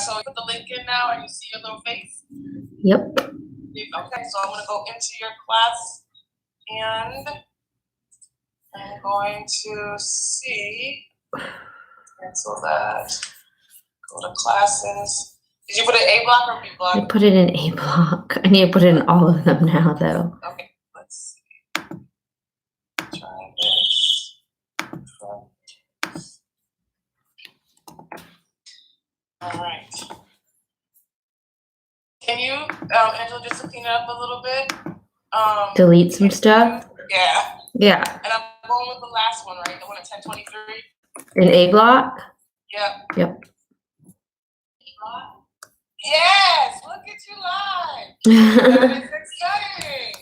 So you put the link in now and you see your little face? Yep. Okay, so I'm gonna go into your class and I'm going to see, cancel that, go to classes. Did you put an A block or B block? I put it in A block. I need to put it in all of them now, though. Okay, let's see. Try this. All right. Can you, Angela, just to clean it up a little bit? Delete some stuff? Yeah. Yeah. And I'm going with the last one, right? The one at 1023? In A block? Yep. Yep. A block? Yes! Look at you live! That is exciting!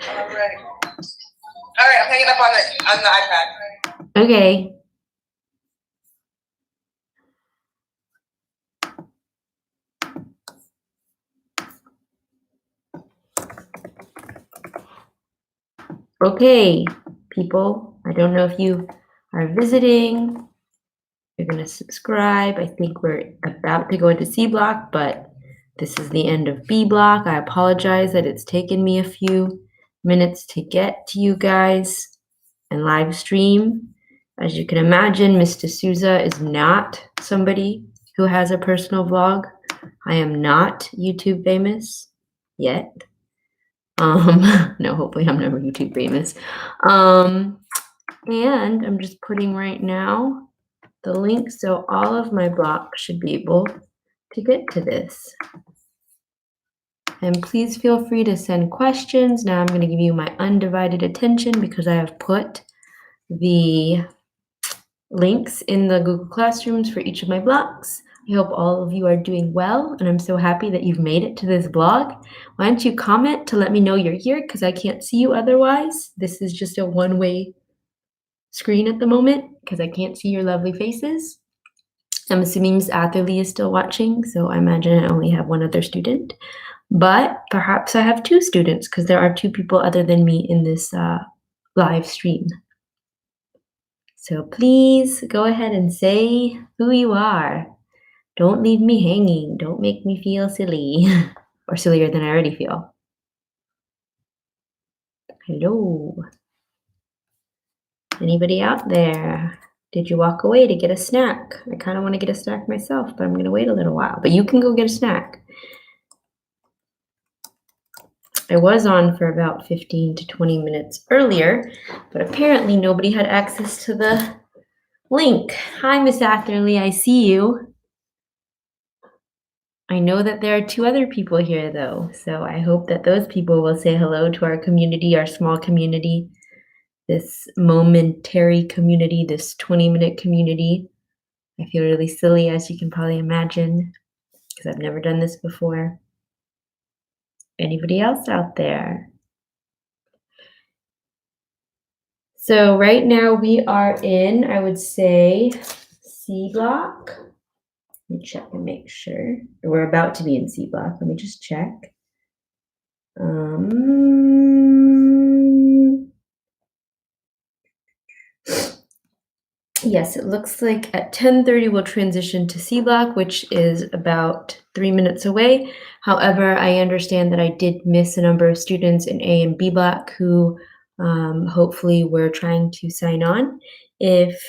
All right. All right, I'm hanging up on the iPad. Okay. Okay, people, I don't know if you are visiting. You're going to subscribe. I think we're about to go into C block, but this is the end of B block. I apologize that it's taken me a few minutes to get to you guys and live stream. As you can imagine, Ms. D'Souza is not somebody who has a personal vlog. I am not YouTube famous yet. No, hopefully I'm never YouTube famous. And I'm just putting right now the link so all of my blocks should be able to get to this. And please feel free to send questions. Now I'm going to give you my undivided attention because I have put the links in the Google Classrooms for each of my blocks. I hope all of you are doing well, and I'm so happy that you've made it to this blog. Why don't you comment to let me know you're here, because I can't see you otherwise. This is just a one-way screen at the moment because I can't see your lovely faces. I'm assuming Ms. Atherley is still watching, so I imagine I only have one other student. But perhaps I have two students because there are two people other than me in this live stream. So please go ahead and say who you are. Don't leave me hanging. Don't make me feel silly or sillier than I already feel. Hello. Anybody out there? Did you walk away to get a snack? I kind of want to get a snack myself, but I'm going to wait a little while. But you can go get a snack. I was on for about 15 to 20 minutes earlier, but apparently nobody had access to the link. Hi, Miss Atherley, I see you. I know that there are two other people here, though, so I hope that those people will say hello to our community, our small community, this momentary community, this 20-minute community. I feel really silly, as you can probably imagine, because I've never done this before. Anybody else out there? So right now we are in, I would say, C block. Let me check and make sure. We're about to be in C block. Let me just check. Yes, it looks like at 10:30 we'll transition to C block, which is about 3 minutes away. However, I understand that I did miss a number of students in A and B block who hopefully were trying to sign on. If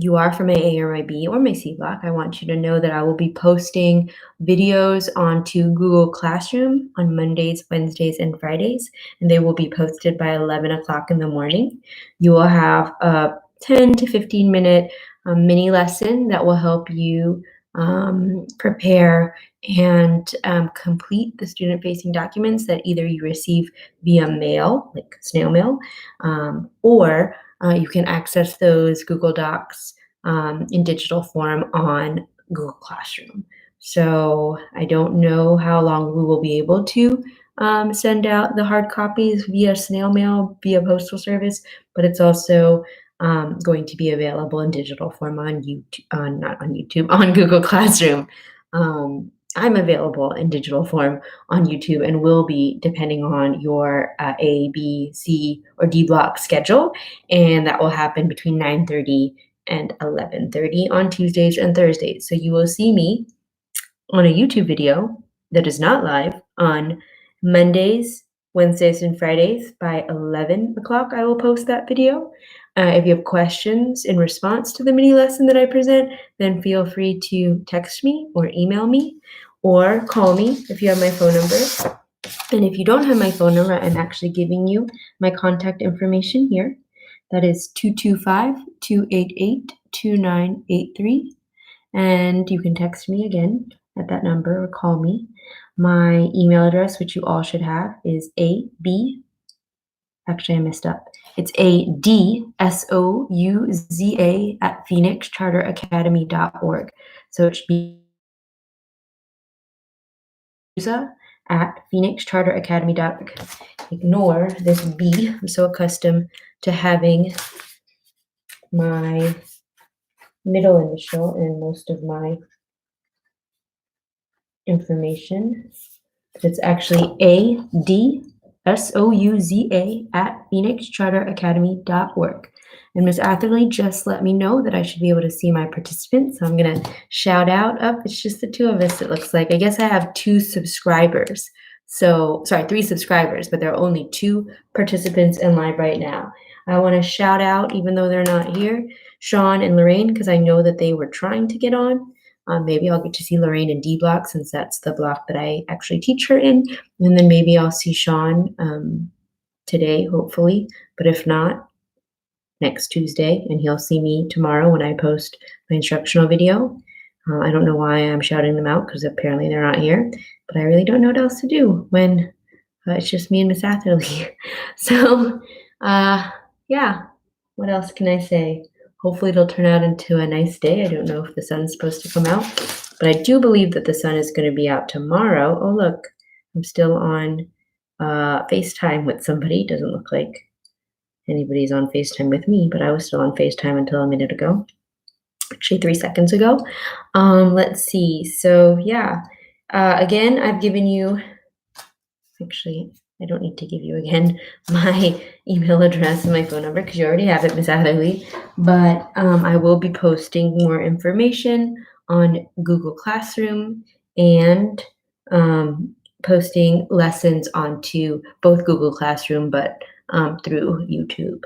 you are from AA or IB or my C block, I want you to know that I will be posting videos onto Google Classroom on Mondays, Wednesdays, and Fridays, and they will be posted by 11 o'clock in the morning. You will have a 10 to 15 minute mini lesson that will help you prepare and complete the student-facing documents that either you receive via mail, like snail mail, or you can access those Google Docs in digital form on Google Classroom. So I don't know how long we will be able to send out the hard copies via snail mail, via postal service, but it's also going to be available in digital form on YouTube, not on YouTube, on Google Classroom. I'm available in digital form on YouTube and will be depending on your A, B, C, or D block schedule, and that will happen between 9:30 and 11:30 on Tuesdays and Thursdays. So you will see me on a YouTube video that is not live on Mondays, Wednesdays, and Fridays by 11 o'clock. I will post that video. If you have questions in response to the mini lesson that I present, then feel free to text me or email me or call me if you have my phone number. And if you don't have my phone number, I'm actually giving you my contact information here. That is 225-288-2983. And you can text me again at that number or call me. My email address, which you all should have, is actually I messed up. It's adsouza@phoenixcharteracademy.org. So it should be at phoenixcharteracademy.org. Ignore this B. I'm so accustomed to having my middle initial in most of my information. It's actually adsouza@phoenixcharteracademy.org. And Ms. Atherley just let me know that I should be able to see my participants. So I'm going to shout out up. It's just the two of us, it looks like. I guess I have 2 subscribers. So, sorry, 3 subscribers, but there are only 2 participants in live right now. I want to shout out, even though they're not here, Sean and Lorraine, because I know that they were trying to get on. Maybe I'll get to see Lorraine in D block since that's the block that I actually teach her in. And then maybe I'll see Sean today, hopefully. But if not, next Tuesday. And he'll see me tomorrow when I post my instructional video. I don't know why I'm shouting them out because apparently they're not here. But I really don't know what else to do when it's just me and Miss Atherley. So, yeah, what else can I say? Hopefully it'll turn out into a nice day. I don't know if the sun's supposed to come out, but I do believe that the sun is going to be out tomorrow. Oh, look, I'm still on FaceTime with somebody. Doesn't look like anybody's on FaceTime with me, but I was still on FaceTime until a minute ago. Actually, 3 seconds ago. Let's see. So, yeah. Again, I've given you, actually, I don't need to give you again my email address and my phone number because you already have it, Miss Atherley. But I will be posting more information on Google Classroom and posting lessons onto both Google Classroom, but through YouTube.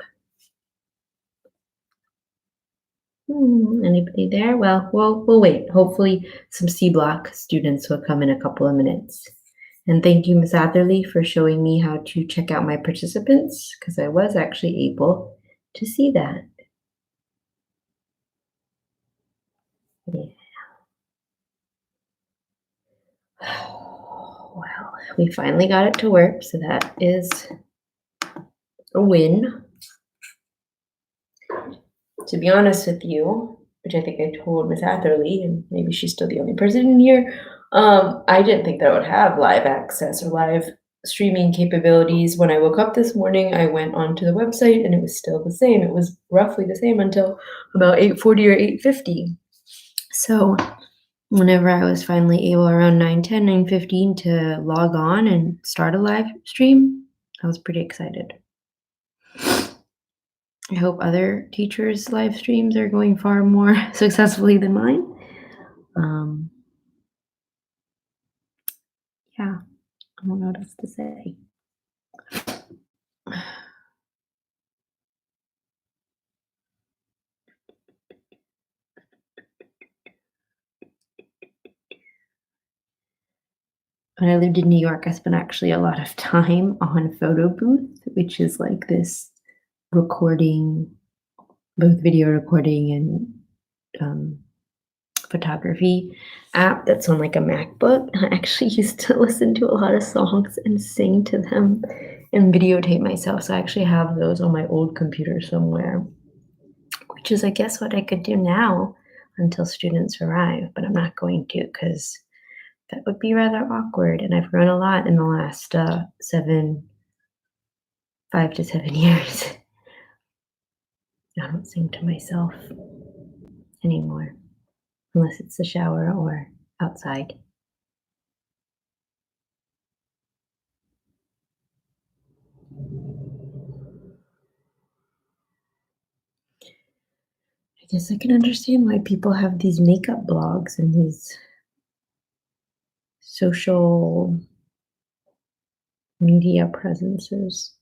Anybody there? Well, we'll wait. Hopefully some C block students will come in a couple of minutes. And thank you, Ms. Atherley, for showing me how to check out my participants, because I was actually able to see that. Yeah. Well, we finally got it to work, so that is a win. To be honest with you, which I think I told Ms. Atherley, and maybe she's still the only person in here, I didn't think that I would have live access or live streaming capabilities. When I woke up this morning, I went onto the website and it was still the same. It was roughly the same until about 8:40 or 8:50. So whenever I was finally able around 9:10, 9:15 to log on and start a live stream, I was pretty excited. I hope other teachers' live streams are going far more successfully than mine. Yeah, I don't know what else to say. When I lived in New York, I spent actually a lot of time on Photo Booth, which is like this recording, both video recording and photography app that's on like a MacBook. I actually used to listen to a lot of songs and sing to them and videotape myself. So I actually have those on my old computer somewhere, which is, I guess, what I could do now until students arrive, but I'm not going to because that would be rather awkward. And I've run a lot in the last 5 to 7 years. I don't sing to myself anymore, unless it's the shower or outside. I Yes, I can understand why people have these makeup blogs and these social media presences,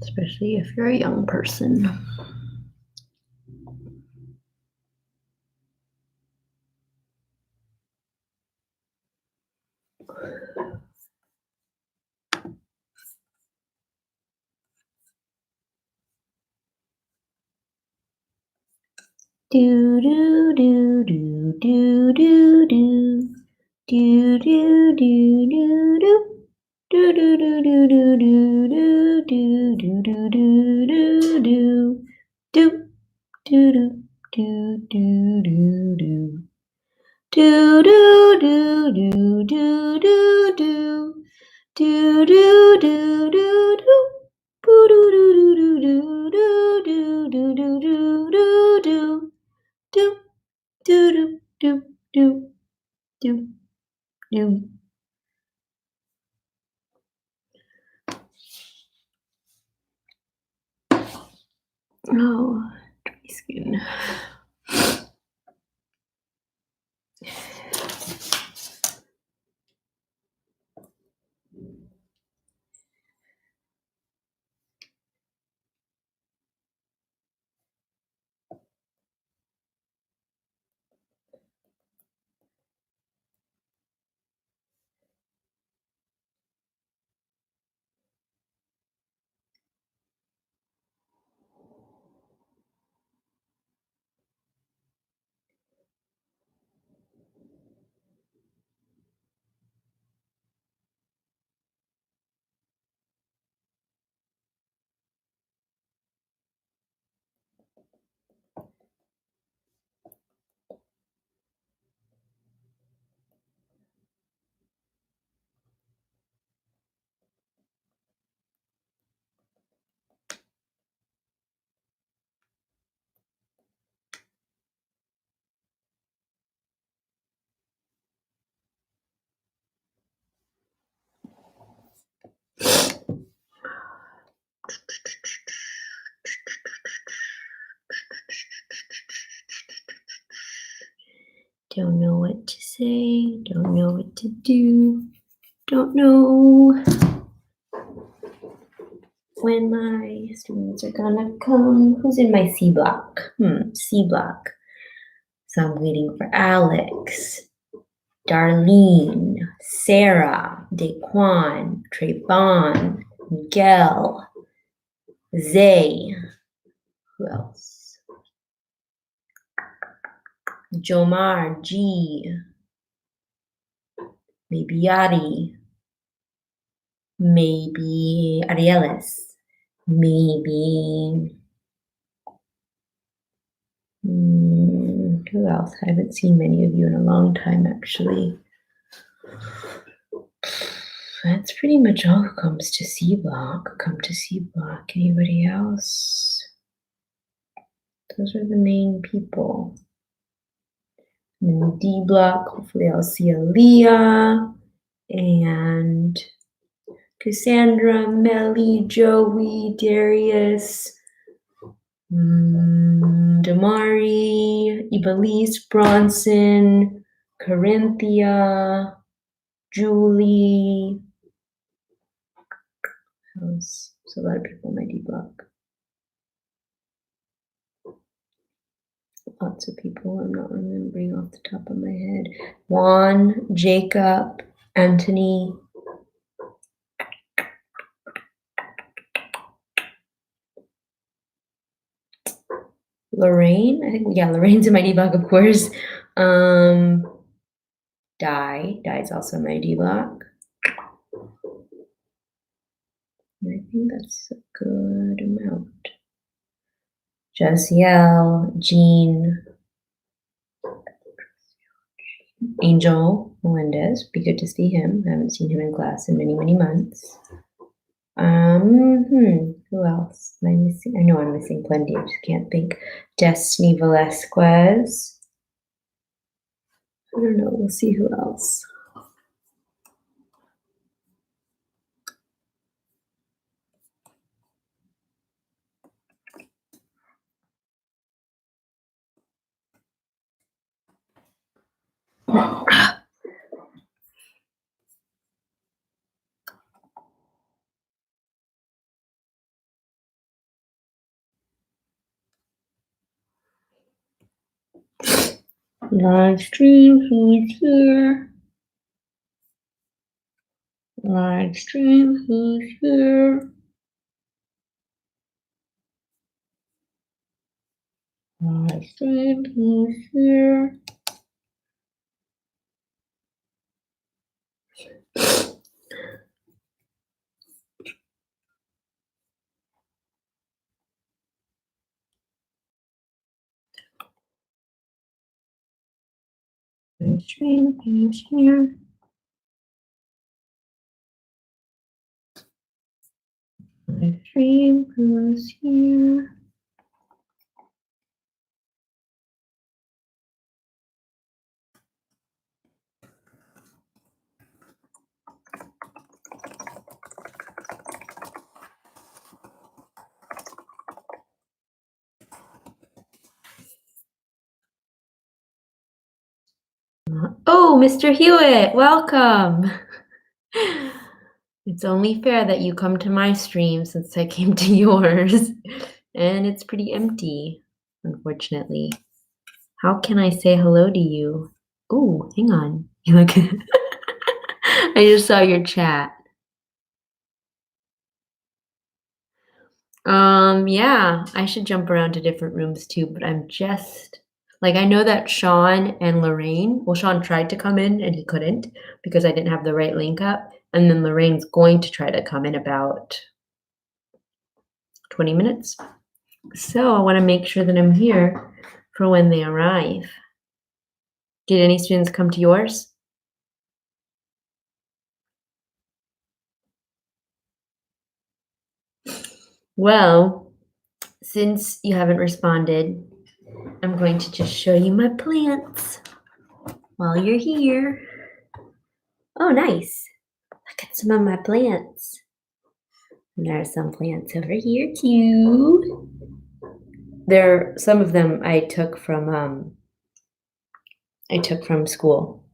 especially if you're a young person. Do do do do do do do do do do do do. Do do do do do do do do do do do do do do do do do do. Do do do do do do do do do do do do. Boo do do do do do do do do do do do do do do do do. Oh, dry skin. Don't know what to say, don't know what to do, don't know when my students are gonna come. Who's in my C block? C block. So I'm waiting for Alex, Darlene, Sarah, Daquan, Trayvon, Miguel, Zay. Who else? Jomar, G, maybe Yadi, maybe Arielis, maybe who else? I haven't seen many of you in a long time, actually. That's pretty much all who comes to C block. Come to C block. Anybody else? Those are the main people. And then D block, hopefully I'll see Aaliyah and Cassandra, Melly, Joey, Darius, Damari, Ibalise, Bronson, Corinthia, Julie. There's a lot of people in my D block. Lots of people I'm not remembering off the top of my head. Juan, Jacob, Anthony. Lorraine, I think, yeah, Lorraine's in my D block, of course. Di's also in my D block. I think that's a good amount. Josiel, Jean, Angel Melendez. Be good to see him. I haven't seen him in class in many, many months. Who else am I missing? I know I'm missing plenty. I just can't think. Destiny Velasquez. I don't know. We'll see who else. Live stream, who's here? Live stream, who's here? Live stream, who's here? Live stream, who's here? Live stream, who's here? Oh, Mr. Hewitt, welcome. It's only fair that you come to my stream since I came to yours. And it's pretty empty, unfortunately. How can I say hello to you? Oh, hang on. You look. I just saw your chat. Yeah, I should jump around to different rooms too, but I'm just like I know that Sean and Lorraine, well, Sean tried to come in and he couldn't because I didn't have the right link up. And then Lorraine's going to try to come in about 20 minutes. So I want to make sure that I'm here for when they arrive. Did any students come to yours? Well, since you haven't responded, I'm going to just show you my plants while you're here. Oh, nice. Look at some of my plants. And there are some plants over here too. Some of them I took from school.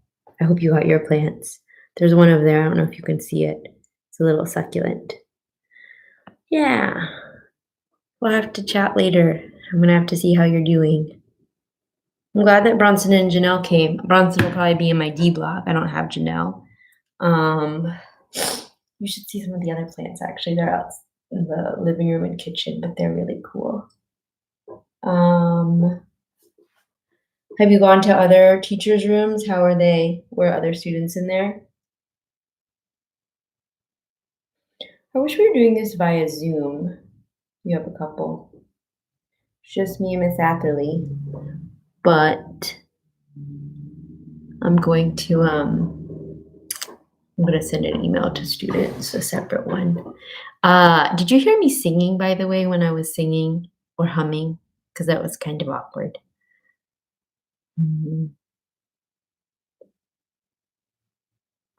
I hope you got your plants. There's one over there. I don't know if you can see it. It's a little succulent. Yeah. We'll have to chat later. I'm gonna have to see how you're doing. I'm glad that Bronson and Janelle came. Bronson will probably be in my D block. I don't have Janelle. You should see some of the other plants actually. They're out in the living room and kitchen, but they're really cool. Have you gone to other teachers' rooms? How are they? Were other students in there? I wish we were doing this via Zoom. You have a couple. It's just me and Miss Atherley. But I'm going to send an email to students, a separate one. Did you hear me singing, by the way, when I was singing or humming? Because that was kind of awkward.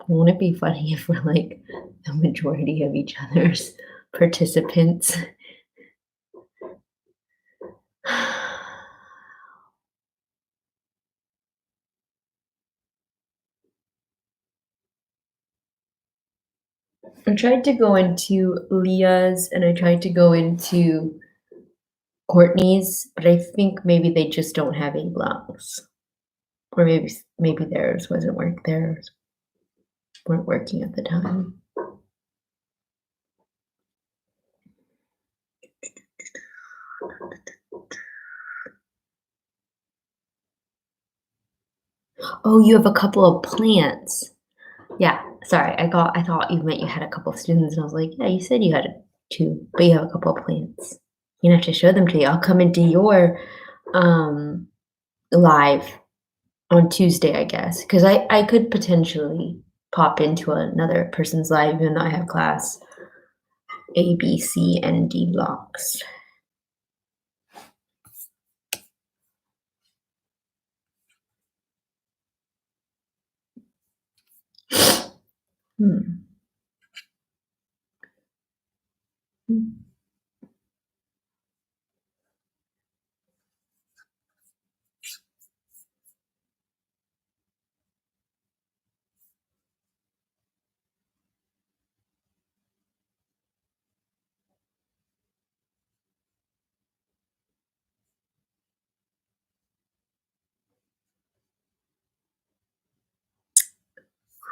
Won't it be funny if we're like the majority of each other's participants? I tried to go into Leah's and I tried to go into Courtney's, but I think maybe they just don't have A blocks. Or maybe theirs weren't working at the time. Oh, you have a couple of plants. Yeah, sorry. I thought you meant you had a couple of students, and I was like, yeah, you said you had two, but you have a couple of plants. You have to show them to you. I'll come into your live on Tuesday, I guess, because I could potentially pop into another person's live, even though I have class A, B, C, and D blocks.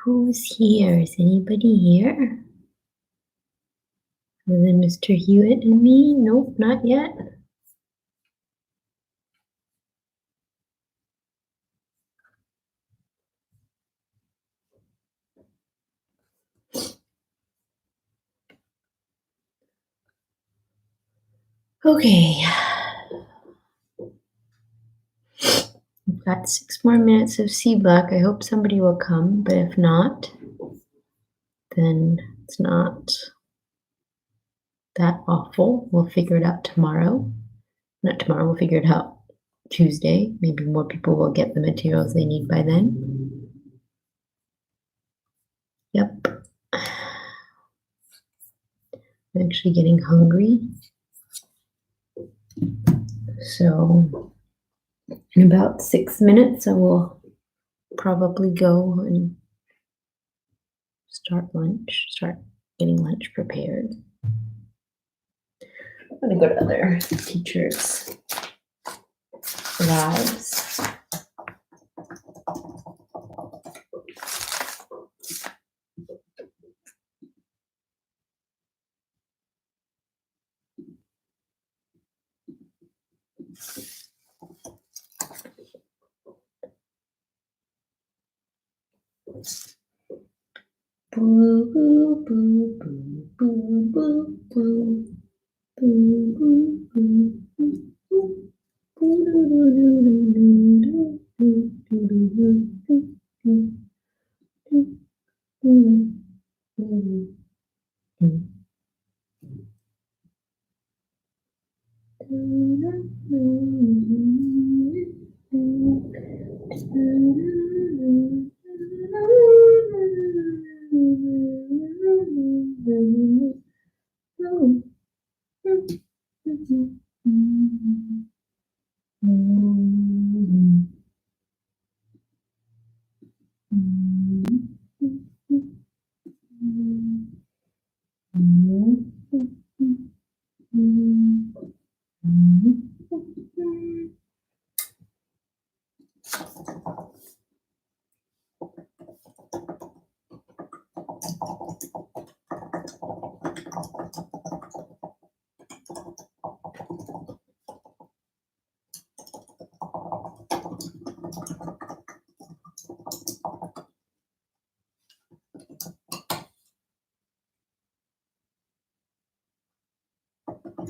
Who's here? Is anybody here? Other than Mr. Hewitt and me? Nope, not yet. Okay. We've got 6 more minutes of C block. I hope somebody will come, but if not, then it's not that awful. We'll figure it out tomorrow. Not tomorrow, we'll figure it out Tuesday. Maybe more people will get the materials they need by then. Yep. I'm actually getting hungry. So in about 6 minutes, I will probably go and start getting lunch prepared. I'm gonna go to other teachers' lives. Boo, boo, boo, boo, boo, boo, boo. Boo, boo, boo, boo, boo. Boo, doo, doo, doo, doo, doo, doo, doo, doo, doo, doo, doo, doo, doo, doo.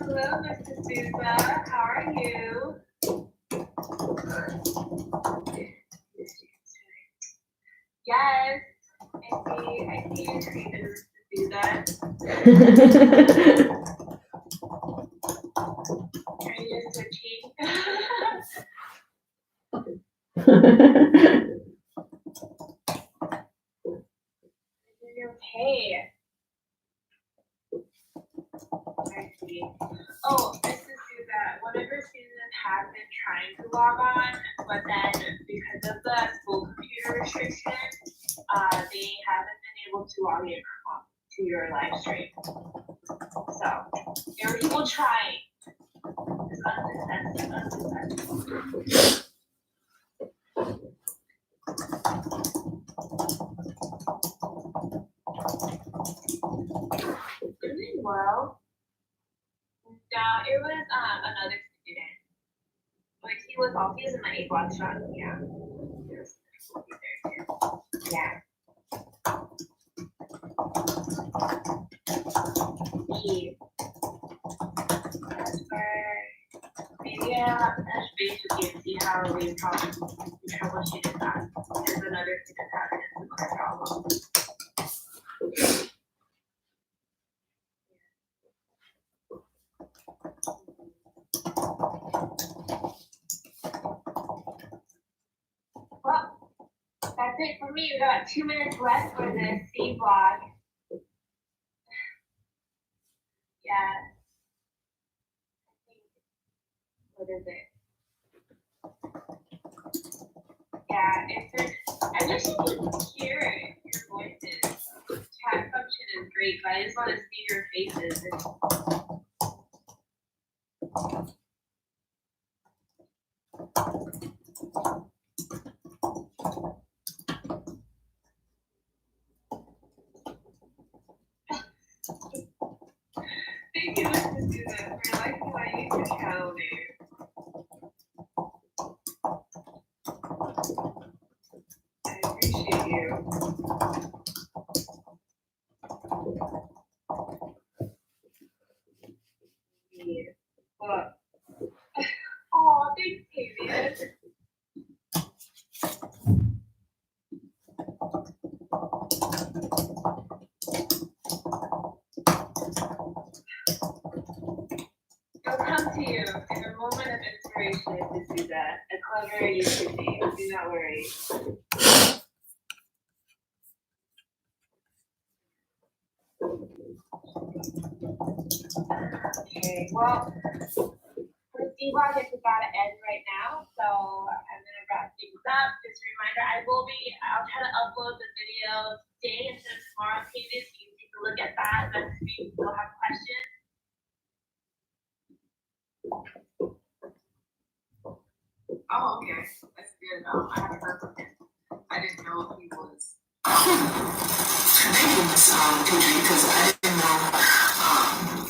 Hello, Mrs. Souza. How are you? Yes. I see you treated Mrs. Souza. Are you switching? Okay. I see. Oh, Mrs. Souza, one of your students has been trying to log on, but then because of the school computer restrictions, they haven't been able to log in to your live stream. So there were people trying. It's unsuccessful. Doing well. No, it was another student. Like he was in my A block shot. Yeah. Yeah. Maybe touch base with you and see how we troubleshooted that. There's another student having a similar problem. Well, that's it for me. We got 2 minutes left for the C block. Yeah. What is it? Yeah, I wish you could hear your voices. Chat function is great, but I just want to see your faces. Oh, thanks, David. It'll come to you in a moment of inspiration to do that. A clever YouTube name, do not worry. Okay, well, for Steve-Rock, it's about to end right now, so I'm gonna wrap things up. Just a reminder, I'll try to upload the video today instead of tomorrow, Katie, so you can take a look at that, and if you still have questions. Oh, okay, that's good. I haven't heard from him. I didn't know if he was. Maybe this Adrian, because I didn't know how to contact him.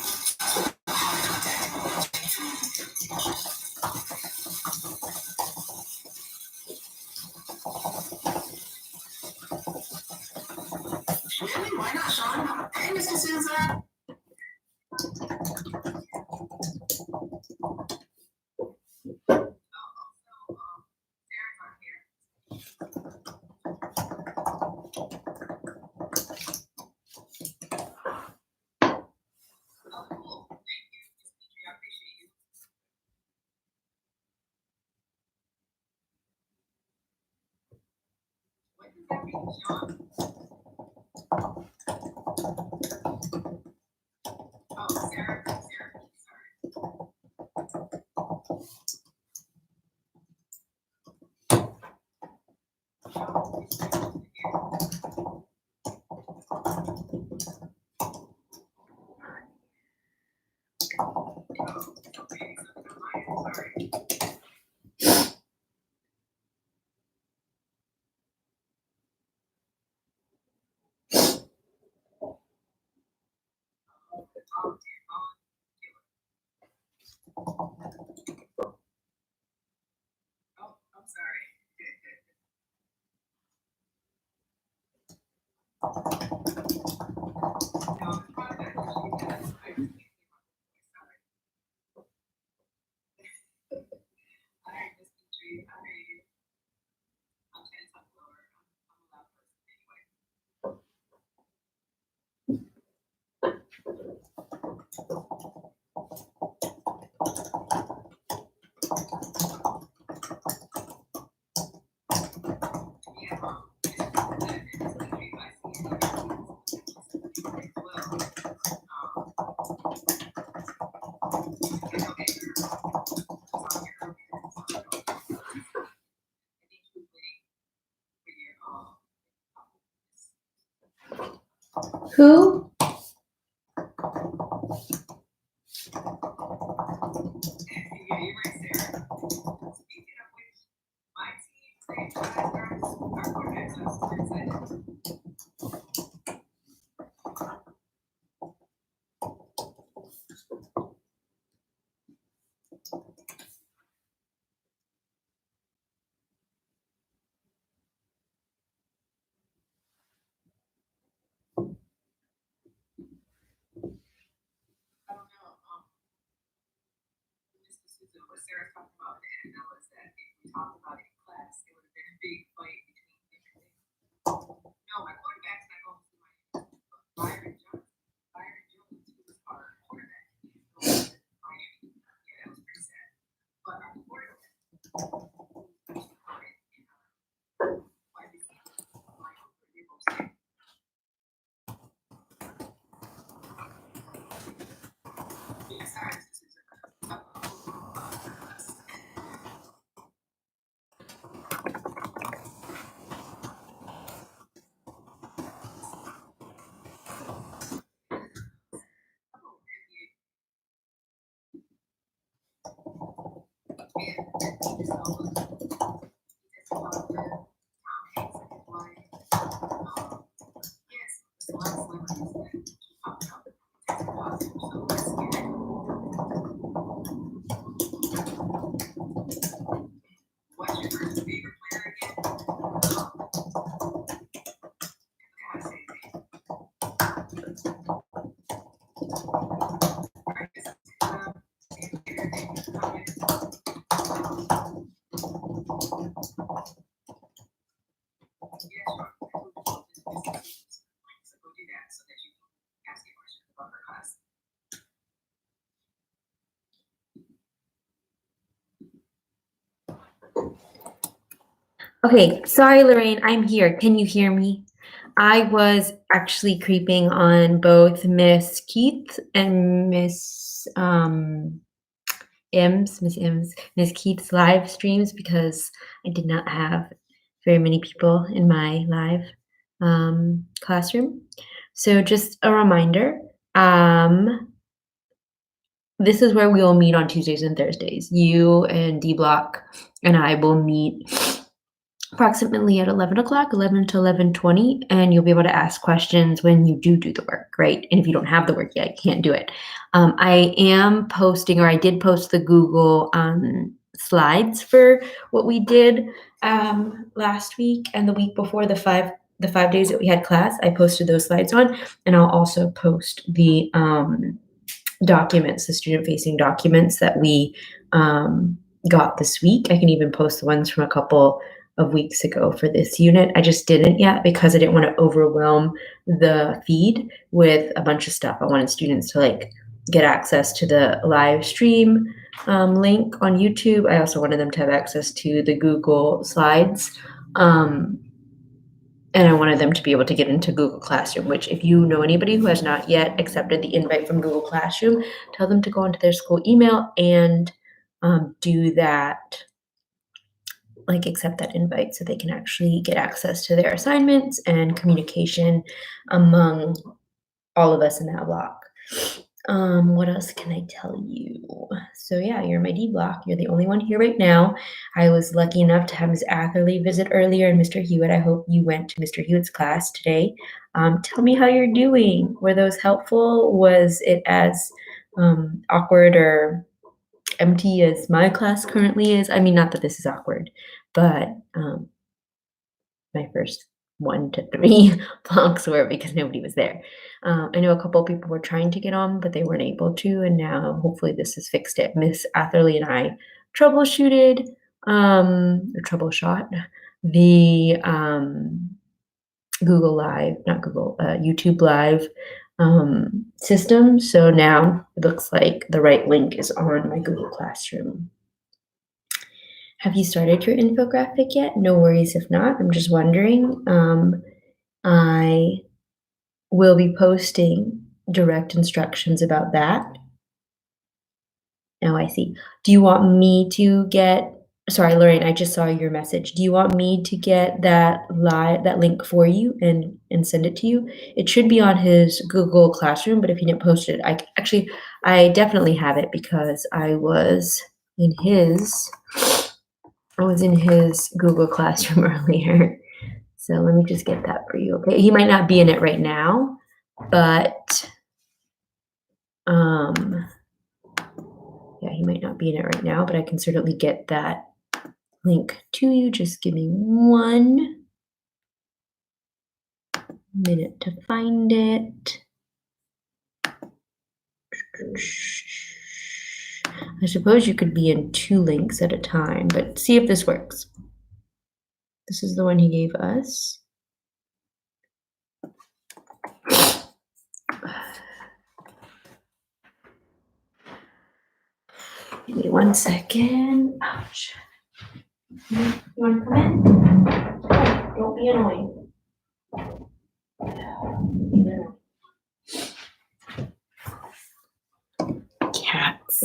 Really? Why not, Sean? Hey, Mr. Souza. Sean. Oh, Sarah, sorry. Oh, I'm sorry. No, I heard this country. I heard you. I'm trying to talk lower. I'm a loud person anyway. Who? What Sarah's talking about, and I know is that if we talked about it in class, it would have been a big fight between different things. No, my quarterback's not going to my Byron Jones. Byron Jones, who was our quarterback, he's going to Miami. Yeah, that was pretty sad. But our quarterback, wide receiver, they're both sick. Yeah, sorry, this is What's your first favorite player again? Okay, sorry, Lorraine, I'm here. Can you hear me? I was actually creeping on both Miss Keith and Miss Miss Keith's live streams because I did not have very many people in my live classroom. So just a reminder, this is where we will meet on Tuesdays and Thursdays. You and D Block and I will meet approximately at 11 o'clock, 11 to 11:20, and you'll be able to ask questions when you do the work, right? And if you don't have the work yet, you can't do it. I am posting, or I did post the Google slides for what we did last week and the week before, the 5 days that we had class. I posted those slides on, and I'll also post the documents, the student-facing documents that we got this week. I can even post the ones from a couple of weeks ago for this unit. I just didn't yet because I didn't want to overwhelm the feed with a bunch of stuff. I wanted students to like get access to the live stream link on YouTube. I also wanted them to have access to the Google Slides. And I wanted them to be able to get into Google Classroom, which if you know anybody who has not yet accepted the invite from Google Classroom, tell them to go into their school email and do that, like accept that invite so they can actually get access to their assignments and communication among all of us in that block. What else can I tell you? So yeah, you're my D block. You're the only one here right now. I was lucky enough to have Ms. Atherley visit earlier and Mr. Hewitt. I hope you went to Mr. Hewitt's class today. Tell me how you're doing. Were those helpful? Was it as awkward or empty as my class currently is? I mean, not that this is awkward, but my first 1 to 3 blocks were because nobody was there. I know a couple of people were trying to get on, but they weren't able to, and now hopefully this has fixed it. Miss Atherley and I troubleshot the Google Live, not Google, YouTube Live system. So now it looks like the right link is on my Google Classroom. Have you started your infographic yet? No worries if not. I'm just wondering. I will be posting direct instructions about that. Now I see. Do you want me to get, sorry, Lorraine, I just saw your message. Do you want me to get that link for you and send it to you? It should be on his Google Classroom, but if he didn't post it, I definitely have it because I was in his Google Classroom earlier. So let me just get that for you, okay? He might not be in it right now, but yeah, he might not be in it right now, but I can certainly get that link to you. Just give me 1 minute to find it. I suppose you could be in 2 links at a time, but see if this works. This is the one he gave us. Give me 1 second. Ouch. You want to come in? Don't be annoying. Cats.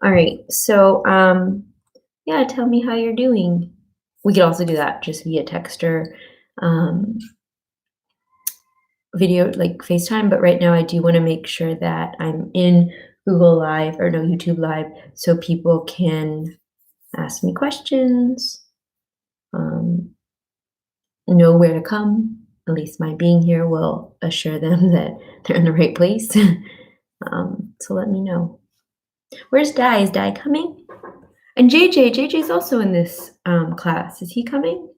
All right, so yeah, tell me how you're doing. We could also do that just via text or video, like FaceTime, but right now I do want to make sure that I'm in Google Live, or no, YouTube Live, so people can ask me questions, know where to come. At least my being here will assure them that they're in the right place. So let me know. Where's Di? Is Di coming? And JJ's also in this class. Is he coming?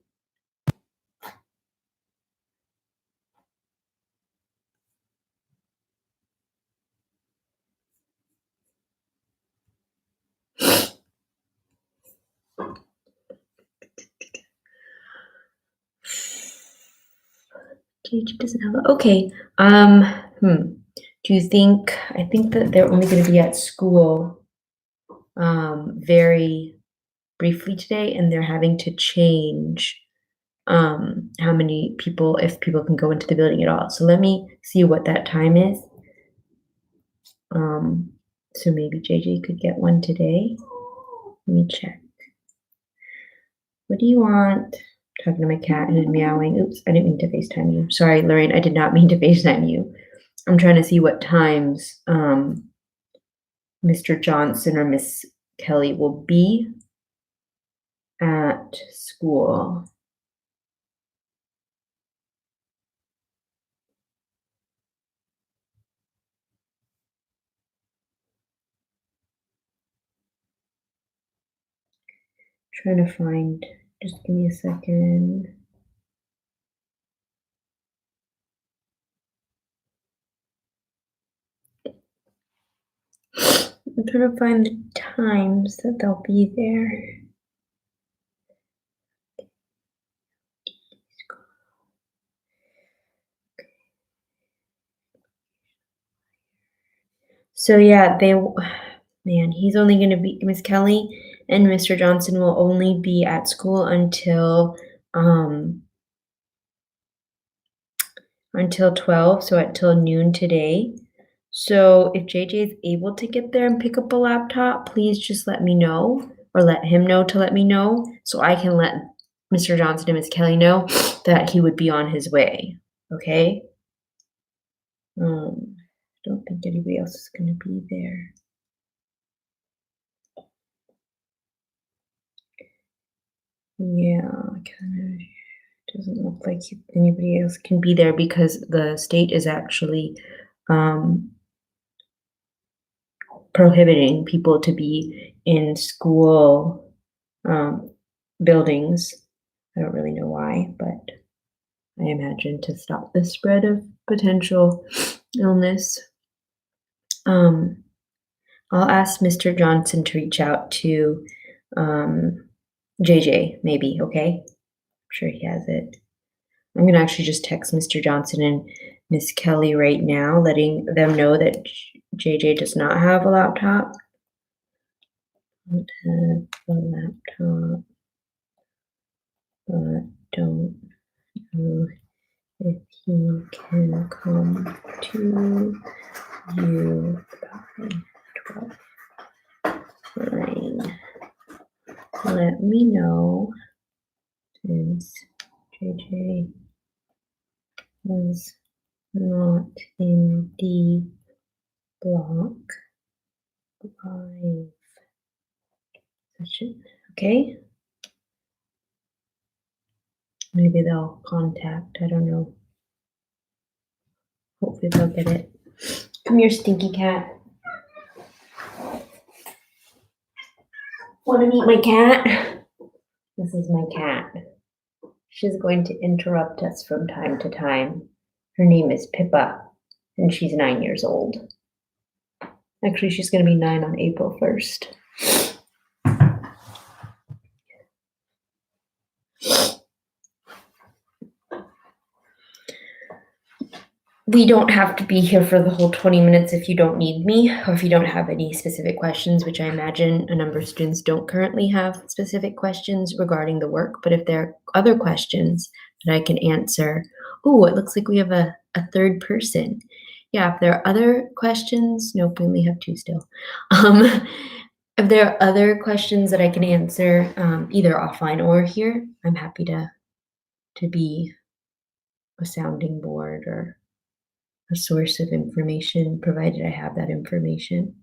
JJ doesn't have okay. Do you think, I think that they're only going to be at school very briefly today, and they're having to change how many people, if people can go into the building at all. So let me see what that time is. So maybe JJ could get one today. Let me check. What do you want? Talking to my cat who's meowing. Oops, I didn't mean to FaceTime you. Sorry, Lorraine, I did not mean to FaceTime you. I'm trying to see what times Mr. Johnson or Miss Kelly will be at school. Trying to find, just give me a second. I'm trying to find the times that they'll be there. So yeah, man, he's only going to be, Miss Kelly and Mr. Johnson will only be at school until 12, so until noon today. So if JJ is able to get there and pick up a laptop, please just let me know, or let him know to let me know, so I can let Mr. Johnson and Miss Kelly know that he would be on his way. Okay? I don't think anybody else is going to be there. Yeah, kind of doesn't look like anybody else can be there because the state is actually prohibiting people to be in school buildings. I don't really know why, but I imagine to stop the spread of potential illness. I'll ask Mr. Johnson to reach out to JJ, maybe, okay? I'm sure he has it. I'm gonna actually just text Mr. Johnson and Miss Kelly right now, letting them know that JJ does not have a laptop. Don't have a laptop, but don't know if he can come to you by 12. Fine. Let me know since JJ was not in the block live session. Okay? Maybe they'll contact, I don't know. Hopefully they'll get it. Come here, stinky cat. Want to meet my cat? This is my cat. She's going to interrupt us from time to time. Her name is Pippa, and she's 9 years old. Actually, she's going to be 9 on April 1st. We don't have to be here for the whole 20 minutes if you don't need me, or if you don't have any specific questions, which I imagine a number of students don't currently have specific questions regarding the work. But if there are other questions that I can answer, oh, it looks like we have a third person. Yeah, if there are other questions, nope, we only have 2 still. If there are other questions that I can answer, either offline or here, I'm happy to be a sounding board or a source of information, provided I have that information.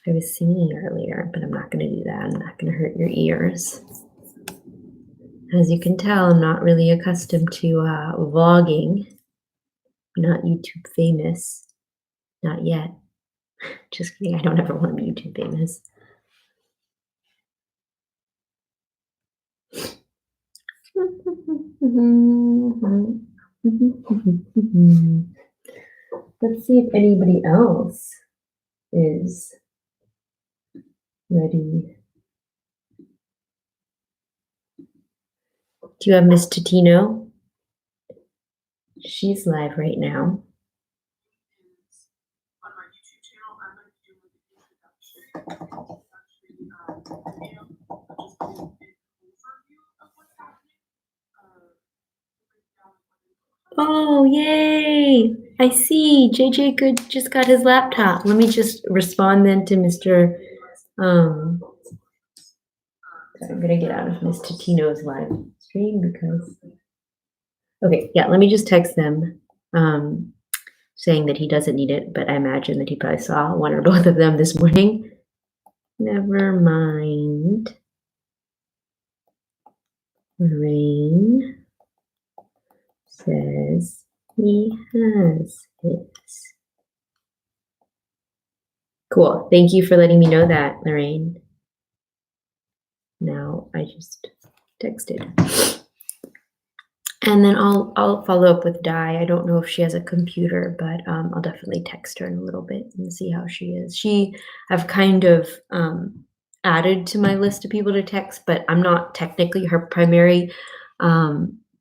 I was singing earlier, but I'm not going to do that. I'm not going to hurt your ears. As you can tell, I'm not really accustomed to vlogging. Not YouTube famous. Not yet. Just kidding. I don't ever want to be YouTube famous. Let's see if anybody else is ready. Do you have Miss Totino? She's live right now. On my YouTube channel, I'm going to do an introduction video, just an overview of what's happening. Oh, yay! I see. JJ Good just got his laptop. Let me just respond then to Mr. I'm gonna get out of Mr. Tino's live stream because. Okay, yeah. Let me just text them, saying that he doesn't need it, but I imagine that he probably saw one or both of them this morning. Never mind. Rain says he has it. Cool. Thank you for letting me know that, Lorraine. Now I just texted. And then I'll follow up with Di. I don't know if she has a computer, but I'll definitely text her in a little bit and see how she is. I've kind of added to my list of people to text, but I'm not technically her primary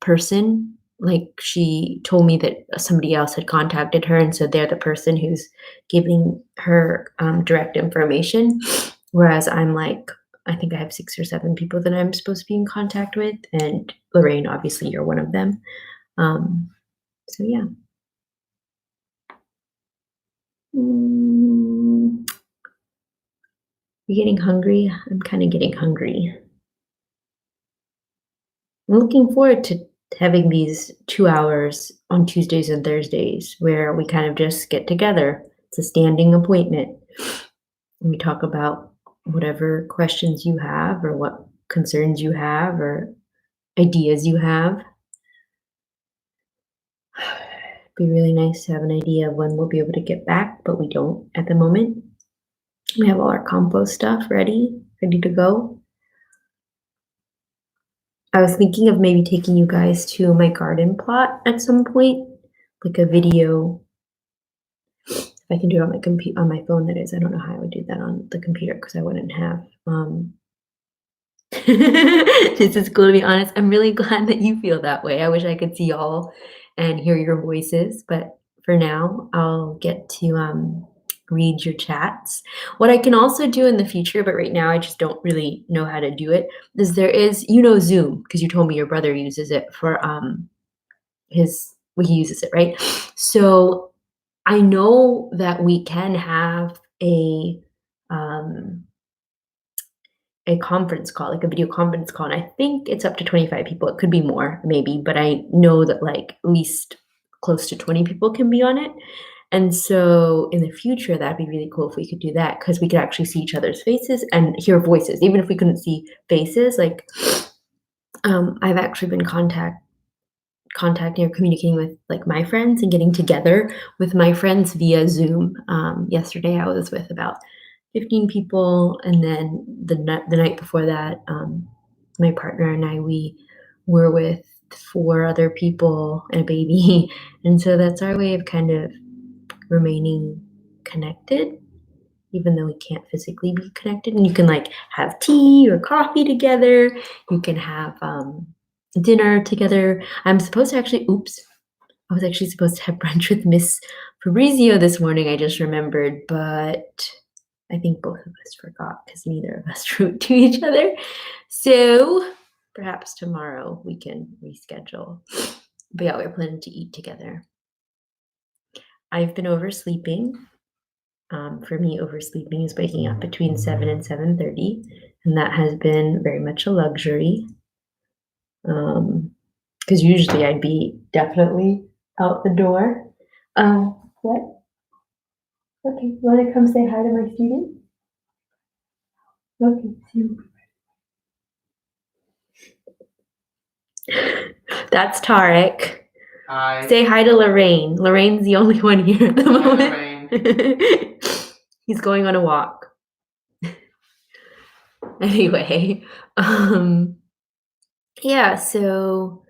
person. Like, she told me that somebody else had contacted her, and so they're the person who's giving her direct information. Whereas I'm like, I think I have 6 or 7 people that I'm supposed to be in contact with, and Lorraine, obviously, you're one of them. So yeah. You getting hungry? I'm kind of getting hungry. I'm looking forward to having these 2 hours on Tuesdays and Thursdays where we kind of just get together. It's a standing appointment. And we talk about whatever questions you have or what concerns you have or ideas you have. It'd be really nice to have an idea of when we'll be able to get back, but we don't at the moment. We have all our compost stuff ready to go. I was thinking of maybe taking you guys to my garden plot at some point, like a video. If I can do it on my phone, that is. I don't know how I would do that on the computer because I wouldn't have. This is cool, to be honest. I'm really glad that you feel that way. I wish I could see y'all and hear your voices, but for now, I'll get to read your chats. What I can also do in the future, but right now I just don't really know how to do it, is Zoom, because you told me your brother uses it for he uses it, right? So I know that we can have a conference call, like a video conference call, and I think it's up to 25 people. It could be more, maybe, but I know that like at least close to 20 people can be on it. And so in the future, that'd be really cool if we could do that, because we could actually see each other's faces and hear voices, even if we couldn't see faces. Like, I've actually been contacting or communicating with like my friends and getting together with my friends via Zoom. Yesterday, I was with about 15 people, and then the night before that, my partner and I, we were with 4 other people and a baby. And so that's our way of kind of remaining connected, even though we can't physically be connected. And you can like have tea or coffee together. You can have dinner together. I was actually supposed to have brunch with Miss Fabrizio this morning. I just remembered, but I think both of us forgot because neither of us wrote to each other. So perhaps tomorrow we can reschedule. But yeah, we're planning to eat together. I've been oversleeping. For me, oversleeping is waking up between 7 and 7:30, and that has been very much a luxury. Because usually I'd be definitely out the door. What? Okay, you want to come say hi to my student? Okay. That's Tarek. Hi. Say hi to Lorraine. Lorraine's the only one here at the moment. Lorraine. He's going on a walk. Anyway, yeah, so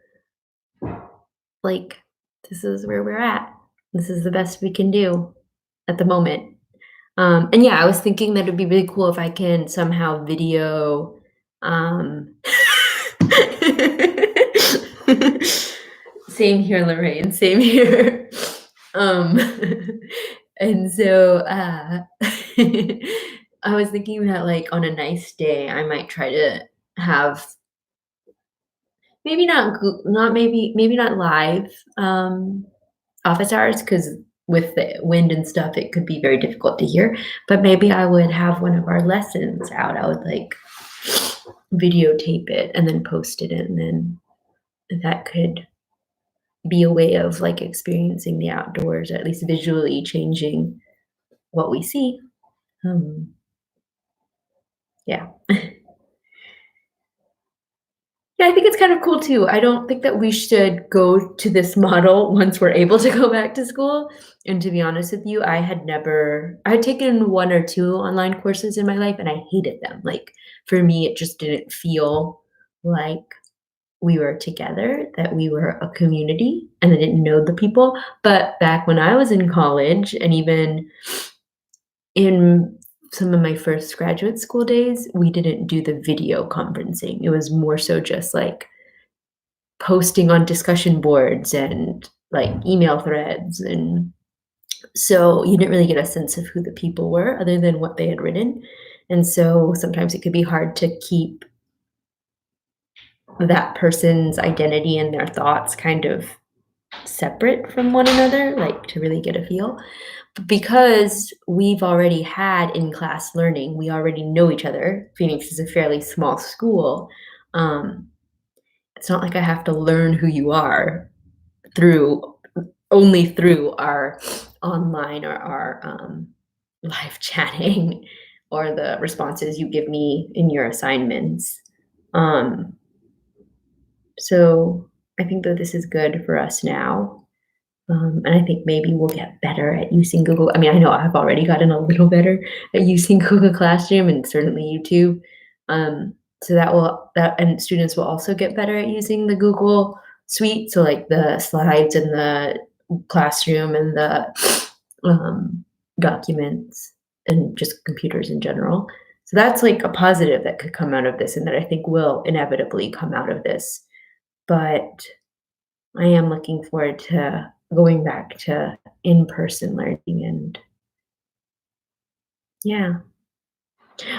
like this is where we're at. This is the best we can do at the moment. And yeah, I was thinking that it'd be really cool if I can somehow video Same here, Lorraine. Same here. Um, and so I was thinking that like on a nice day, I might try to have maybe not live office hours because with the wind and stuff, it could be very difficult to hear. But maybe I would have one of our lessons out. I would like videotape it and then post it, and then that could be a way of like experiencing the outdoors, or at least visually changing what we see. Yeah. Yeah, I think it's kind of cool too. I don't think that we should go to this model once we're able to go back to school. And to be honest with you, I had taken 1 or 2 online courses in my life and I hated them. Like for me, it just didn't feel like we were together, that we were a community, and I didn't know the people. But back when I was in college and even in some of my first graduate school days, we didn't do the video conferencing. It was more so just like posting on discussion boards and like email threads. And so you didn't really get a sense of who the people were other than what they had written. And so sometimes it could be hard to keep that person's identity and their thoughts kind of separate from one another, like to really get a feel. Because we've already had in-class learning, we already know each other. Phoenix is a fairly small school. It's not like I have to learn who you are only through our online or our live chatting or the responses you give me in your assignments. So I think that this is good for us now. And I think maybe we'll get better at using Google. I mean, I know I've already gotten a little better at using Google Classroom and certainly YouTube. So and students will also get better at using the Google Suite. So like the slides and the classroom and the documents and just computers in general. So that's like a positive that could come out of this and that I think will inevitably come out of this. But I am looking forward to going back to in-person learning, and yeah,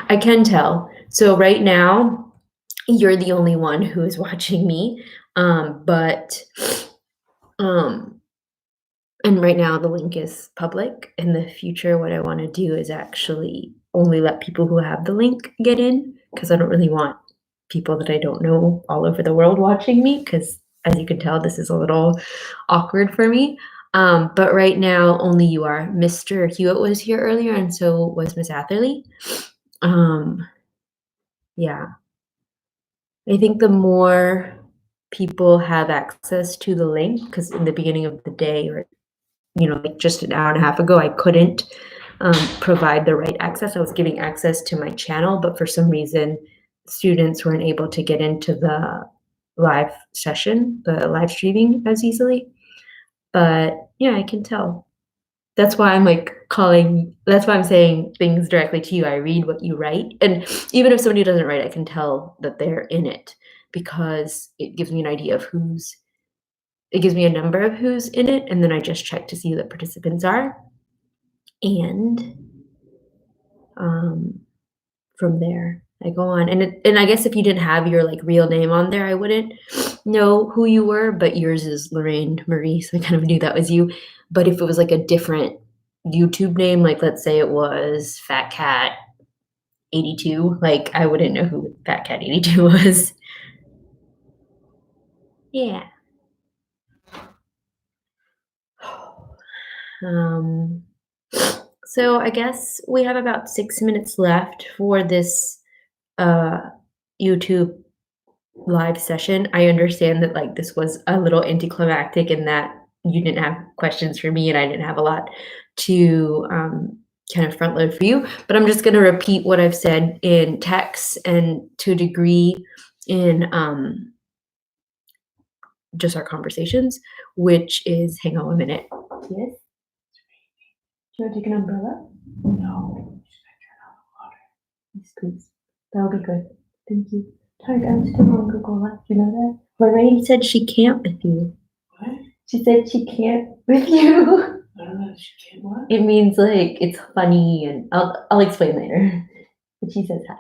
I can tell. So right now, you're the only one who is watching me, but and right now the link is public. In the future, what I want to do is actually only let people who have the link get in, because I don't really want people that I don't know all over the world watching me, because as you can tell, this is a little awkward for me. But right now, only you are. Mr. Hewitt was here earlier, and so was Miss Atherley. Yeah. I think the more people have access to the link, because in the beginning of the day, or like just an hour and a half ago, I couldn't provide the right access. I was giving access to my channel, but for some reason, students weren't able to get into the live session, the live streaming as easily. But yeah, I can tell. That's why I'm that's why I'm saying things directly to you. I read what you write. And even if somebody doesn't write, I can tell that they're in it because it gives me an idea of it gives me a number of who's in it. And then I just check to see who the participants are. And from there, I go on. And I guess if you didn't have your like real name on there, I wouldn't know who you were, but yours is Lorraine Marie, so I kind of knew that was you. But if it was like a different YouTube name, like let's say it was Fat Cat 82, like I wouldn't know who Fat Cat 82 was. Yeah. So I guess we have about 6 minutes left for this YouTube live session. I understand that like this was a little anticlimactic in that you didn't have questions for me and I didn't have a lot to kind of front load for you, but I'm just going to repeat what I've said in text and to a degree in just our conversations, which is, hang on 1 minute. Yes? Do you want to take an umbrella? No. Yes, please. That'll be good. Thank you. Tarek, I'm still on Google Live. You know that? Lorraine said she can't with you. What? She said she can't with you. I don't know. She can't what? It means like it's funny, and I'll explain later. But she says hi.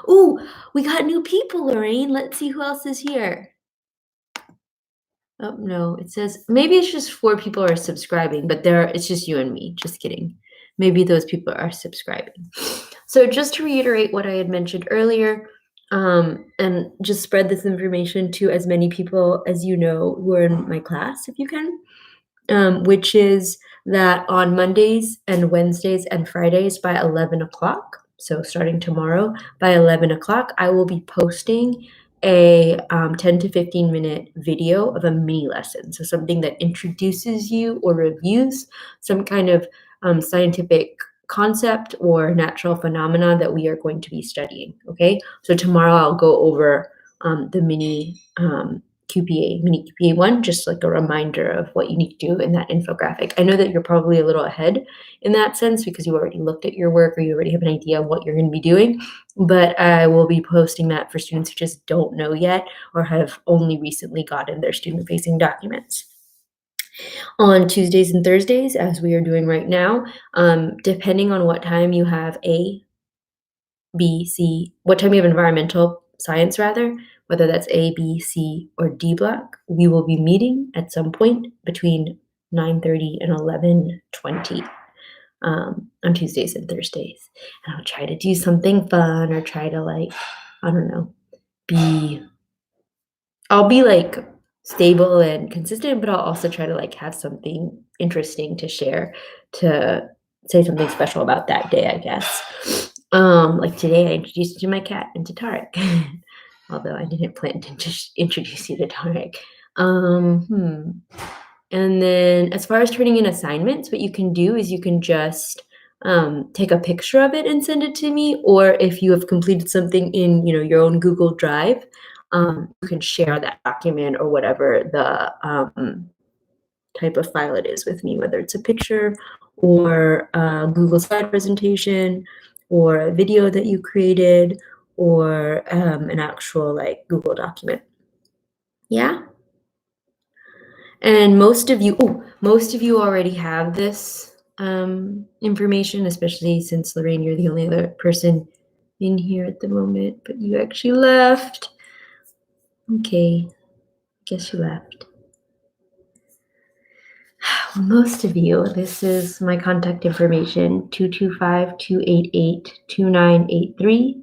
Ooh, we got new people, Lorraine. Let's see who else is here. Oh no, it says maybe it's just 4 people are subscribing, but it's just you and me. Just kidding. Maybe those people are subscribing. So just to reiterate what I had mentioned earlier, and just spread this information to as many people as you know who are in my class, if you can, which is that on Mondays and Wednesdays and Fridays by 11 o'clock, so starting tomorrow by 11 o'clock, I will be posting a 10 to 15 minute video of a mini lesson. So something that introduces you or reviews some kind of scientific concept or natural phenomena that we are going to be studying. Okay, so tomorrow I'll go over the mini mini QPA 1, just like a reminder of what you need to do in that infographic. I know that you're probably a little ahead in that sense because you already looked at your work or you already have an idea of what you're going to be doing, but I will be posting that for students who just don't know yet or have only recently gotten their student-facing documents. On Tuesdays and Thursdays, as we are doing right now, depending on what time you have what time you have environmental science rather, whether that's A, B, C, or D block, we will be meeting at some point between 9:30 and 11:20 on Tuesdays and Thursdays. And I'll try to do something fun or try to I don't know, I'll be stable and consistent, but I'll also try to have something interesting to share, to say something special about that day, I guess. Like today I introduced you to my cat and to Tarek. Although I didn't plan to just introduce you to Tarek. And then as far as turning in assignments, what you can do is you can just take a picture of it and send it to me, or if you have completed something in your own Google Drive, you can share that document or whatever the type of file it is with me, whether it's a picture or a Google slide presentation or a video that you created or an actual Google document. Yeah. And most of you already have this information, especially since Lorraine, you're the only other person in here at the moment, but you actually left. Okay, guess you left. Well, most of you, this is my contact information, 225-288-2983.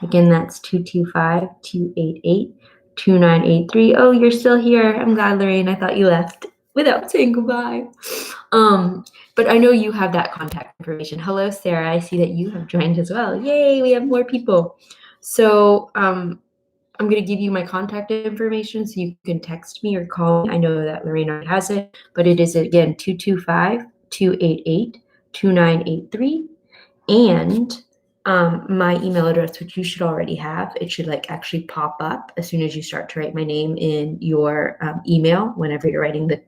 Again, that's 225-288-2983. Oh, you're still here. I'm glad, Lorraine. I thought you left without saying goodbye. But I know you have that contact information. Hello, Sarah. I see that you have joined as well. Yay, we have more people. So I'm going to give you my contact information so you can text me or call me. I know that Lorraine already has it, but it is, again, 225-288-2983. And my email address, which you should already have, it should actually pop up as soon as you start to write my name in your email whenever you're writing the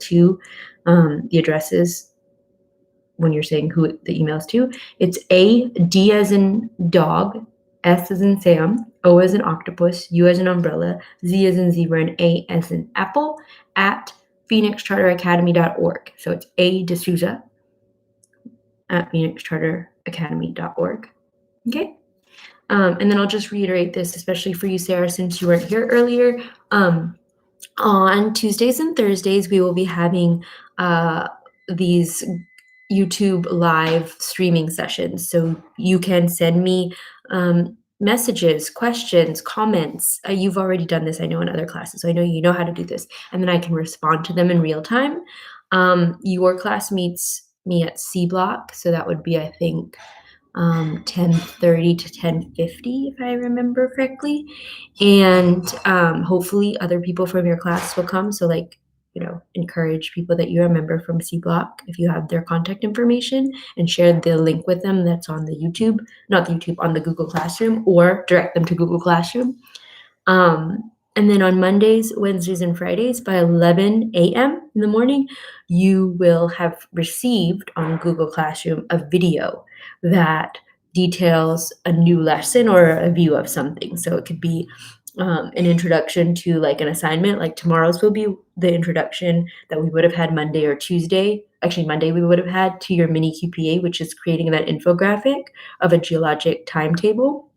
addresses when you're saying who the email is to. It's D as in dog, S as in Sam, O as in octopus, U as in umbrella, Z as in zebra, and A as in apple at phoenixcharteracademy.org. So it's A D'Souza at phoenixcharteracademy.org. Okay. And then I'll just reiterate this, especially for you, Sarah, since you weren't here earlier. On Tuesdays and Thursdays, we will be having these YouTube live streaming sessions. So you can send me messages, questions, comments. You've already done this, I know, in other classes. So I know you know how to do this. And then I can respond to them in real time. Your class meets me at C block. So that would be, I think, 10:30 to 10:50, if I remember correctly. And hopefully other people from your class will come. So encourage people that you remember from C block if you have their contact information, and share the link with them that's on the YouTube, on the Google Classroom, or direct them to Google Classroom. And then on Mondays, Wednesdays, and Fridays by 11 a.m. in the morning, you will have received on Google Classroom a video that details a new lesson or a view of something. So it could be an introduction to like an assignment. Like tomorrow's will be the introduction that we would have had Monday or Tuesday. Actually, Monday we would have had to your mini QPA, which is creating that infographic of a geologic timetable.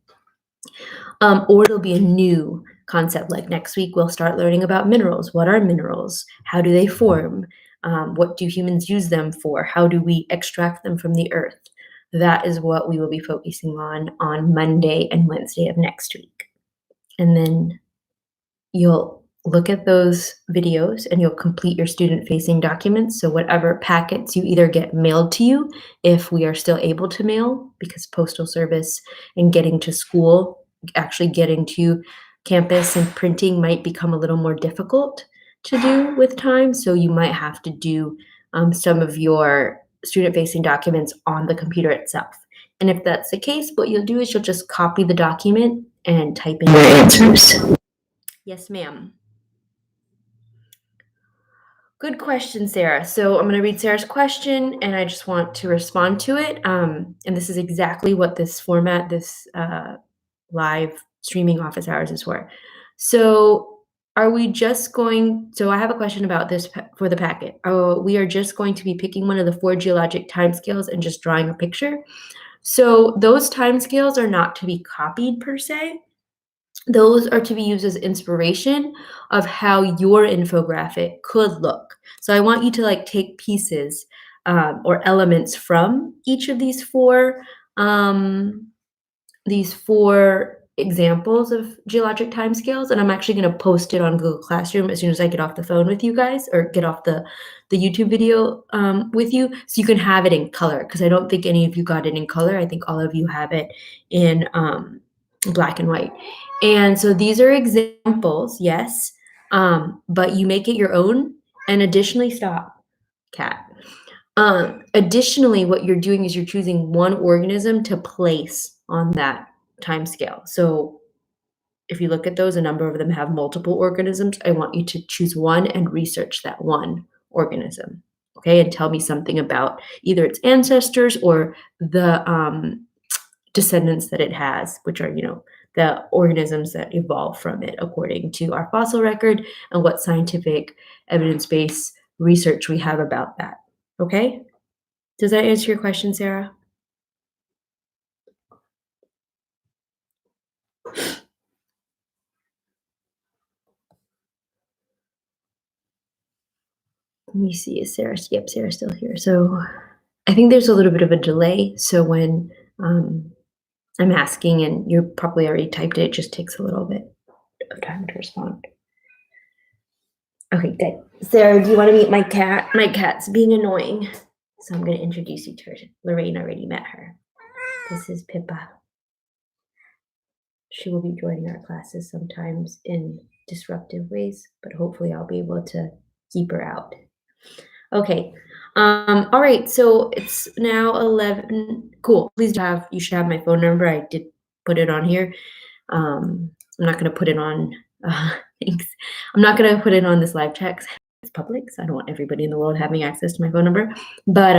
Or it'll be a new concept. Like next week, we'll start learning about minerals. What are minerals? How do they form? What do humans use them for? How do we extract them from the earth? That is what we will be focusing on Monday and Wednesday of next week. And then you'll look at those videos and you'll complete your student-facing documents. So whatever packets you either get mailed to you, if we are still able to mail, because postal service and getting to school, actually getting to campus and printing might become a little more difficult to do with time. So you might have to do some of your student-facing documents on the computer itself. And if that's the case, what you'll do is you'll just copy the document and type in your answers. Yes, ma'am. Good question, Sarah. So I'm going to read Sarah's question and I just want to respond to it. And this is exactly what this format, this live streaming office hours is for. So are we just going, so I have a question about this for the packet. We are just going to be picking one of the 4 geologic timescales and just drawing a picture. So those timescales are not to be copied per se. Those are to be used as inspiration of how your infographic could look. So I want you to like take pieces or elements from each of these 4 examples of geologic timescales, and I'm actually going to post it on Google Classroom as soon as I get off the phone with you guys, or get off the YouTube video with you, so you can have it in color, because I don't think any of you got it in color. I think all of you have it in black and white. And so these are examples, yes, but you make it your own. And additionally, stop, cat. Additionally, what you're doing is you're choosing one organism to place on that time scale. So if you look at those, a number of them have multiple organisms. I want you to choose one and research that one organism, okay? And tell me something about either its ancestors or the descendants that it has, which are, the organisms that evolve from it according to our fossil record and what scientific evidence-based research we have about that, okay? Does that answer your question, Sarah? Let me see, is Sarah, yep, Sarah's still here. So I think there's a little bit of a delay. So when I'm asking and you're probably already typed it just takes a little bit of time to respond. Okay, good. Sarah, do you want to meet my cat? My cat's being annoying. So I'm going to introduce you to her. Lorraine already met her. This is Pippa. She will be joining our classes sometimes in disruptive ways, but hopefully I'll be able to keep her out. Okay. All right. So it's now 11. Cool. Please you should have my phone number. I did put it on here. I'm not going to put it on. Thanks. I'm not going to put it on this live chat. It's public, so I don't want everybody in the world having access to my phone number. But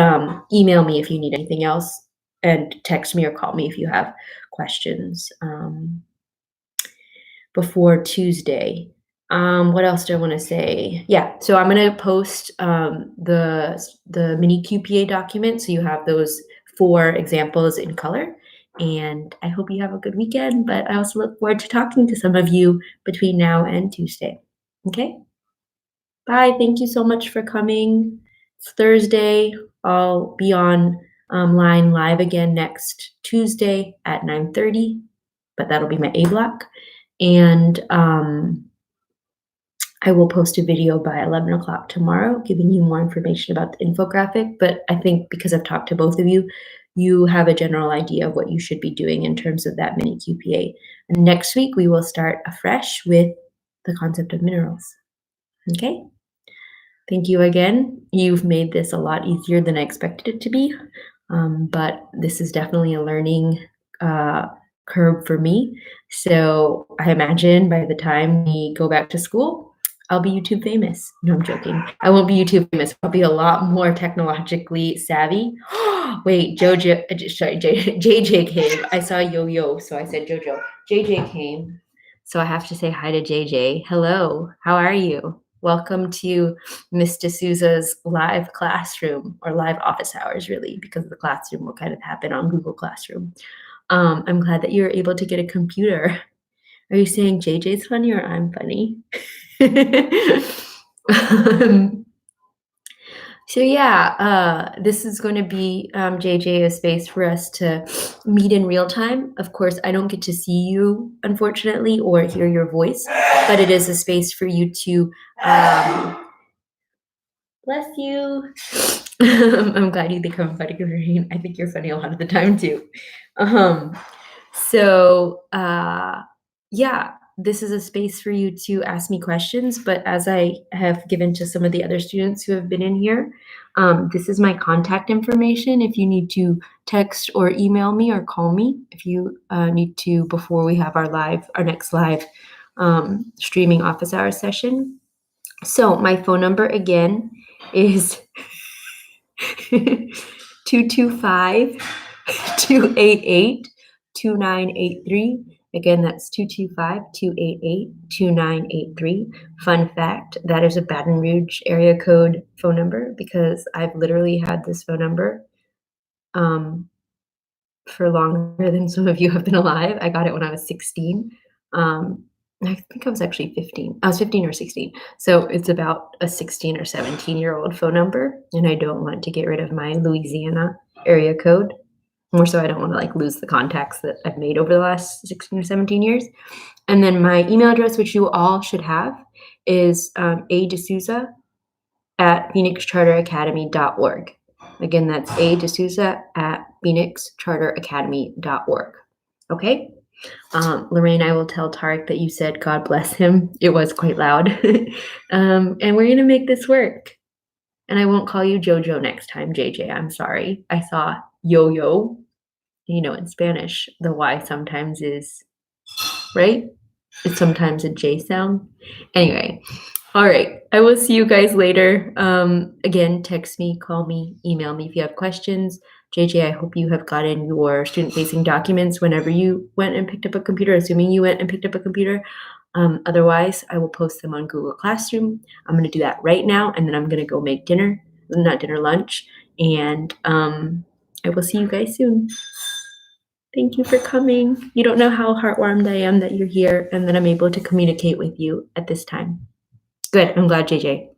email me if you need anything else, and text me or call me if you have questions before Tuesday. What else do I want to say? Yeah, so I'm going to post the mini QPA document, so you have those 4 examples in color. And I hope you have a good weekend, but I also look forward to talking to some of you between now and Tuesday. Okay? Bye. Thank you so much for coming. It's Thursday. I'll be on line live again next Tuesday at 9:30, but that'll be my A block. And I will post a video by 11 o'clock tomorrow, giving you more information about the infographic. But I think because I've talked to both of you, you have a general idea of what you should be doing in terms of that mini QPA. And next week, we will start afresh with the concept of minerals. Okay? Thank you again. You've made this a lot easier than I expected it to be, but this is definitely a learning curve for me. So I imagine by the time we go back to school, I'll be YouTube famous. No, I'm joking. I won't be YouTube famous. I'll be a lot more technologically savvy. Wait, JJ came. I saw Yo-Yo, so I said JoJo. JJ came. So I have to say hi to JJ. Hello, how are you? Welcome to Miss D'Souza's live classroom, or live office hours, really, because the classroom will kind of happen on Google Classroom. I'm glad that you were able to get a computer. Are you saying JJ's funny or I'm funny? So yeah, this is going to be, JJ, a space for us to meet in real time. Of course, I don't get to see you, unfortunately, or hear your voice, but it is a space for you to, bless you. I'm glad you think I'm funny, Lorraine. I think you're funny a lot of the time too. Yeah, this is a space for you to ask me questions, but as I have given to some of the other students who have been in here, this is my contact information if you need to text or email me or call me if you need to before we have our next live streaming office hours session. So my phone number again is 225-288-2983. Again, that's 225-288-2983. Fun fact, that is a Baton Rouge area code phone number because I've literally had this phone number for longer than some of you have been alive. I got it when I was 16. I think I was actually 15. I was 15 or 16. So it's about a 16 or 17-year-old phone number. And I don't want to get rid of my Louisiana area code. More so I don't want to like lose the contacts that I've made over the last 16 or 17 years. And then my email address, which you all should have, is adesouza@phoenixcharteracademy.org. Again, that's adesouza@phoenixcharteracademy.org. Okay? Lorraine, I will tell Tarek that you said God bless him. It was quite loud. And we're going to make this work. And I won't call you Jojo next time, JJ. I'm sorry. I saw yo-yo. You know, in Spanish, the Y sometimes is, right? It's sometimes a J sound. Anyway, all right. I will see you guys later. Again, text me, call me, email me if you have questions. JJ, I hope you have gotten your student-facing documents whenever you went and picked up a computer, assuming you went and picked up a computer. Otherwise, I will post them on Google Classroom. I'm going to do that right now, and then I'm going to go make lunch, and I will see you guys soon. Thank you for coming. You don't know how heartwarmed I am that you're here and that I'm able to communicate with you at this time. Good. I'm glad, JJ.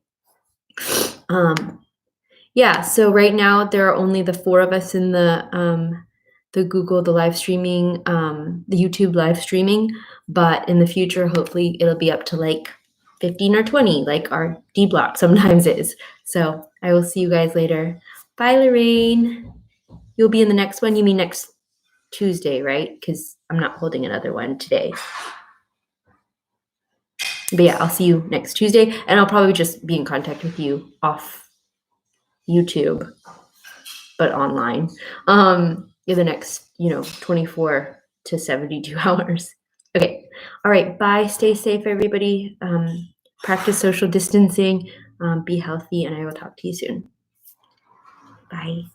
Yeah, so right now there are only the 4 of us in the Google, the live streaming, the YouTube live streaming, but in the future, hopefully it'll be up to like 15 or 20, like our D block sometimes is. So I will see you guys later. Bye, Lorraine. You'll be in the next one. You mean next Tuesday, right? Because I'm not holding another one today. But yeah, I'll see you next Tuesday, and I'll probably just be in contact with you off YouTube, but online, in the next, 24 to 72 hours. Okay. All right. Bye. Stay safe, everybody. Practice social distancing. Be healthy, and I will talk to you soon. Bye.